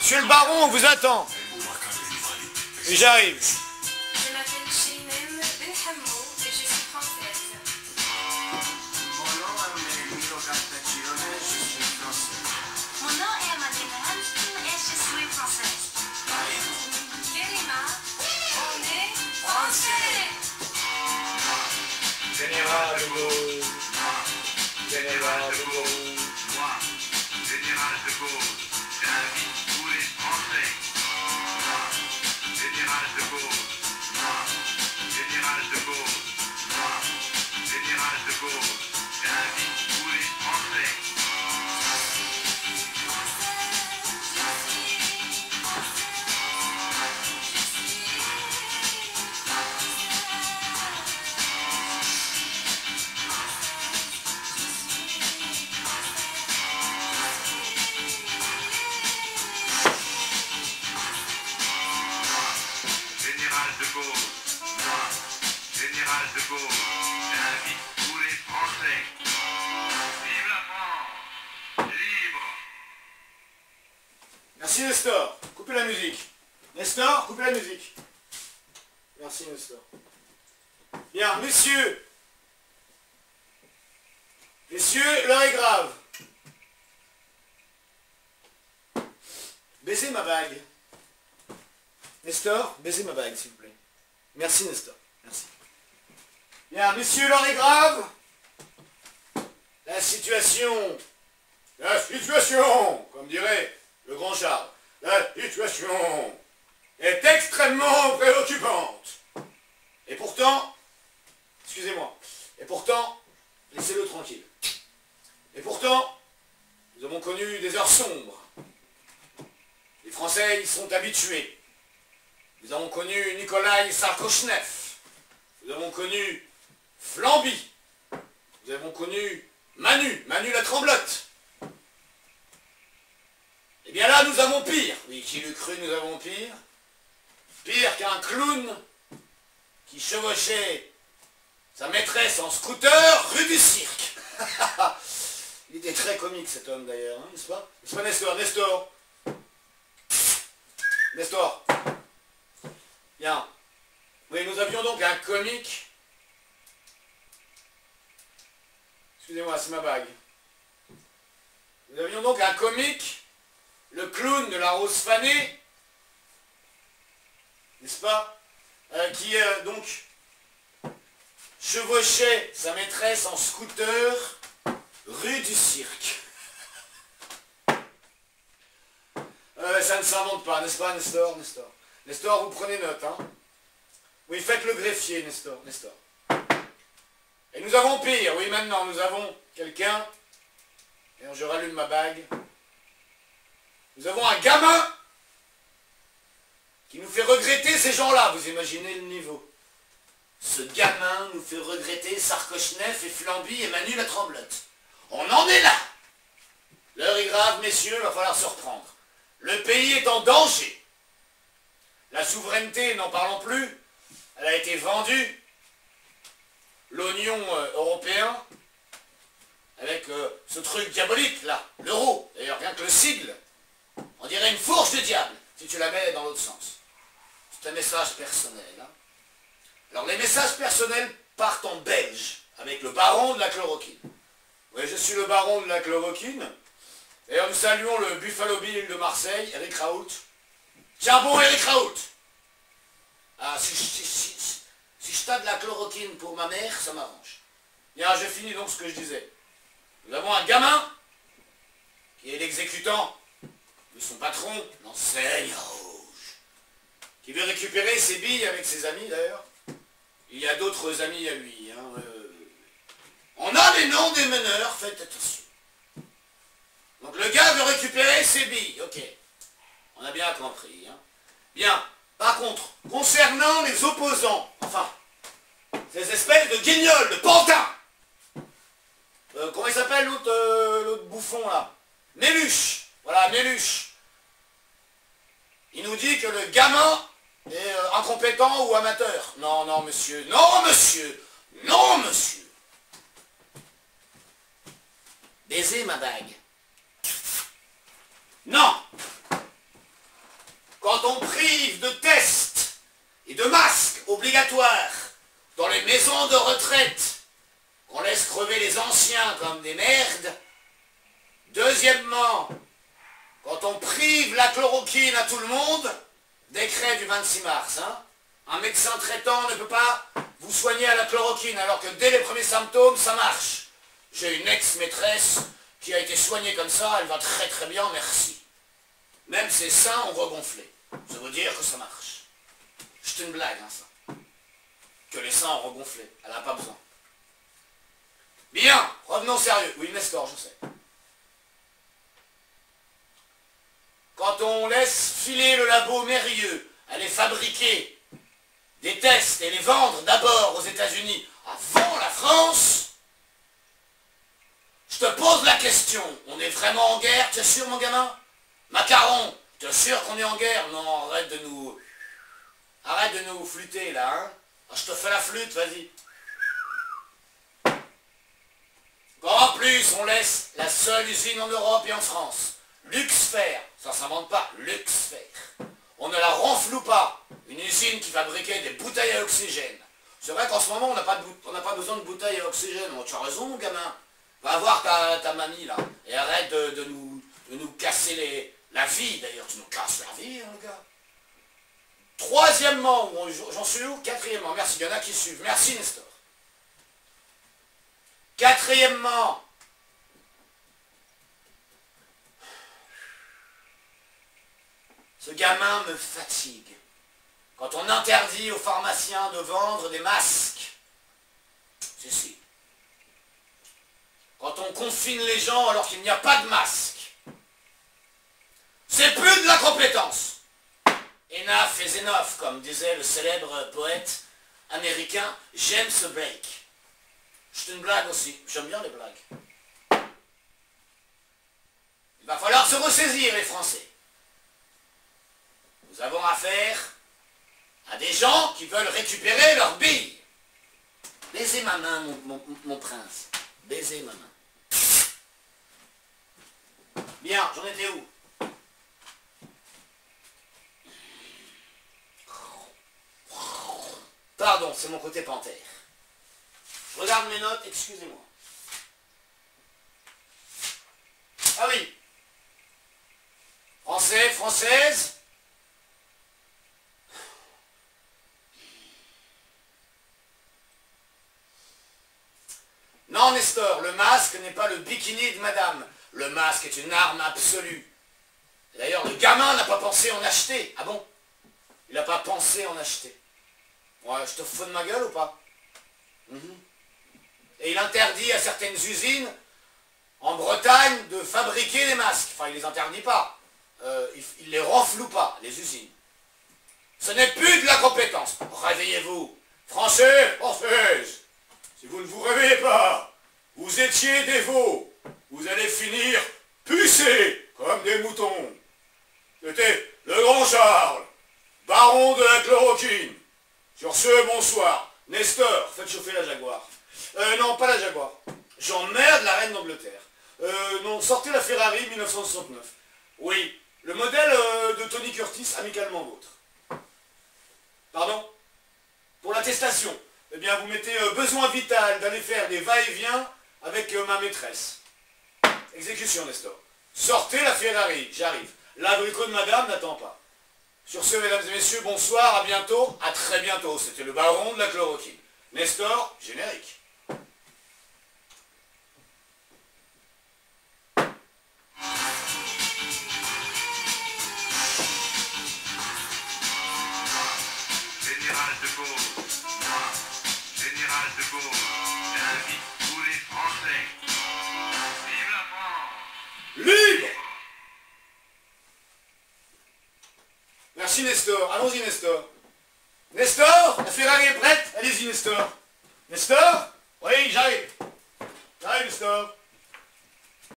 Monsieur le baron, on vous attend. Et j'arrive. Je m'appelle Chinem Benhamou et je suis française. Mon nom est Milo Castachione, je suis français. Mon nom est Amadina Hanston et je suis française. Kerima, on est français. Général de Gaulle. Général de Gaulle. Moi, général de Gaulle, j'invite tous les Français. Moi, général de Gaulle. Moi, général de Gaulle. Moi, général de Gaulle, j'invite tous les Français. Général de Gaulle, moi, général de Gaulle, j'invite tous les Français. Vive la France, libre. Merci Nestor. Coupez la musique. Nestor, coupez la musique. Merci Nestor. Bien, messieurs. Messieurs, l'heure est grave. Baisez ma bague. Nestor, baisez ma bague, s'il vous plaît. Merci, Nestor. Merci. Bien, messieurs, l'heure est grave. La situation, comme dirait le grand Charles, la situation est extrêmement préoccupante. Et pourtant, excusez-moi, et pourtant, laissez-le tranquille. Et pourtant, nous avons connu des heures sombres. Les Français y sont habitués. Nous avons connu Nikolai Sarkochnev. Nous avons connu Flamby. Nous avons connu Manu la Tremblote. Et bien là, nous avons pire. Oui, qui l'eût cru, nous avons pire. Pire qu'un clown qui chevauchait sa maîtresse en scooter rue du Cirque. Il était très comique cet homme d'ailleurs, hein, n'est-ce pas? N'est-ce pas Nestor? Nestor? Nestor? Bien. Oui, nous avions donc un comique. Excusez-moi, c'est ma bague. Nous avions donc un comique, le clown de la Rose fanée, n'est-ce pas, qui donc chevauchait sa maîtresse en scooter rue du Cirque. Ça ne s'invente pas, n'est-ce pas, Nestor? Nestor. Nestor, vous prenez note, hein? Oui, faites le greffier, Nestor, Nestor. Et nous avons pire, oui, maintenant, nous avons quelqu'un, et je rallume ma bague, nous avons un gamin qui nous fait regretter ces gens-là, vous imaginez le niveau. Ce gamin nous fait regretter Sarkochnev et Flamby et Manu la Tremblote. On en est là. L'heure est grave, messieurs, il va falloir se reprendre. Le pays est en danger. La souveraineté, n'en parlons plus, elle a été vendue. L'oignon européen, avec ce truc diabolique là, l'euro, d'ailleurs rien que le sigle, on dirait une fourche de diable, si tu la mets dans l'autre sens. C'est un message personnel. Hein. Alors les messages personnels partent en belge, avec le baron de la chloroquine. Oui, je suis le baron de la chloroquine. D'ailleurs, nous saluons le Buffalo Bill de Marseille, Eric Raoult. Tiens bon, Eric Raoult. Ah, si je tape de la chloroquine pour ma mère, ça m'arrange. Bien, je finis donc ce que je disais. Nous avons un gamin, qui est l'exécutant de son patron, l'enseigne rouge, qui veut récupérer ses billes avec ses amis d'ailleurs. Il y a d'autres amis à lui. Hein. On a les noms des meneurs, faites attention. Donc le gars veut récupérer ses billes, ok. On a bien compris. Hein. Bien, par contre, concernant les opposants, enfin, ces espèces de guignols, de pantins, comment il s'appelle l'autre bouffon là? Méluche, voilà, Méluche. Il nous dit que le gamin est incompétent ou amateur. Non, non, monsieur, non, monsieur, non, monsieur. Baisez ma bague. Non. on prive de tests et de masques obligatoires dans les maisons de retraite, qu'on laisse crever les anciens comme des merdes. Deuxièmement, quand on prive la chloroquine à tout le monde, décret du 26 mars, hein, un médecin traitant ne peut pas vous soigner à la chloroquine, alors que dès les premiers symptômes, ça marche. J'ai une ex-maîtresse qui a été soignée comme ça, elle va très très bien, merci. Même ses seins ont regonflé. Ça veut dire que ça marche. C'est une blague, hein, ça. Que les seins ont regonflé, elle n'a pas besoin. Bien, revenons sérieux. Oui, Nestor, je sais. Quand on laisse filer le labo Mérieux à les fabriquer des tests et les vendre d'abord aux États-Unis avant la France, je te pose la question, on est vraiment en guerre, t'es sûr mon gamin? Macaron, t'es sûr qu'on est en guerre? Non, arrête de nous flûter là, hein? Ah, je te fais la flûte, vas-y. En plus, on laisse la seule usine en Europe et en France, Luxfer, ça s'invente pas, Luxfer. On ne la renfloue pas, une usine qui fabriquait des bouteilles à oxygène. C'est vrai qu'en ce moment, on n'a pas besoin de bouteilles à oxygène. Oh, tu as raison, mon gamin. Va voir ta mamie, là, et arrête de nous casser la vie. D'ailleurs, tu nous casses la vie, hein, le gars. Troisièmement, j'en suis où? Quatrièmement, merci, il y en a qui suivent. Merci, Nestor. Quatrièmement, ce gamin me fatigue. Quand on interdit aux pharmaciens de vendre des masques, si. Quand on confine les gens alors qu'il n'y a pas de masque, c'est plus de la compétence. Enough is enough, comme disait le célèbre poète américain James Blake. C'est une blague aussi, j'aime bien les blagues. Il va falloir se ressaisir, les Français. Nous avons affaire à des gens qui veulent récupérer leurs billes. Baisez ma main, mon prince. Baisez ma main. Bien, j'en étais où? Pardon, c'est mon côté panthère. Je regarde mes notes, excusez-moi. Ah oui. Français, française. Non, Nestor, le masque n'est pas le bikini de madame. Le masque est une arme absolue. D'ailleurs, le gamin n'a pas pensé en acheter. Ah bon? Il n'a pas pensé en acheter. Ouais, je te fous de ma gueule ou pas? Et il interdit à certaines usines en Bretagne de fabriquer des masques. Enfin, il les interdit pas. Il les renfloue pas, les usines. Ce n'est plus de la compétence. Réveillez-vous. Français, françaises. Si vous ne vous réveillez pas, vous étiez des veaux. Vous allez finir pucés comme des moutons. C'était le grand Charles, baron de la chloroquine. Sur ce, bonsoir. Nestor, faites chauffer la Jaguar. Non, pas la Jaguar. J'emmerde la reine d'Angleterre. Non, sortez la Ferrari 1969. Oui, le modèle de Tony Curtis, amicalement vôtre. Pardon? Pour l'attestation. Eh bien, vous mettez besoin vital d'aller faire des va-et-vient avec ma maîtresse. Exécution, Nestor. Sortez la Ferrari, j'arrive. L'abricot de madame n'attend pas. Sur ce, mesdames et messieurs, bonsoir, à bientôt, à très bientôt. C'était le baron de la chloroquine. Nestor, générique. Général de Gaulle, moi, Général de Gaulle, j'invite tous les Français. Vive la France! Libre! Merci Nestor, allons-y Nestor. Nestor, la Ferrari est prête? Allez-y Nestor. Nestor? Oui, j'arrive. J'arrive Nestor.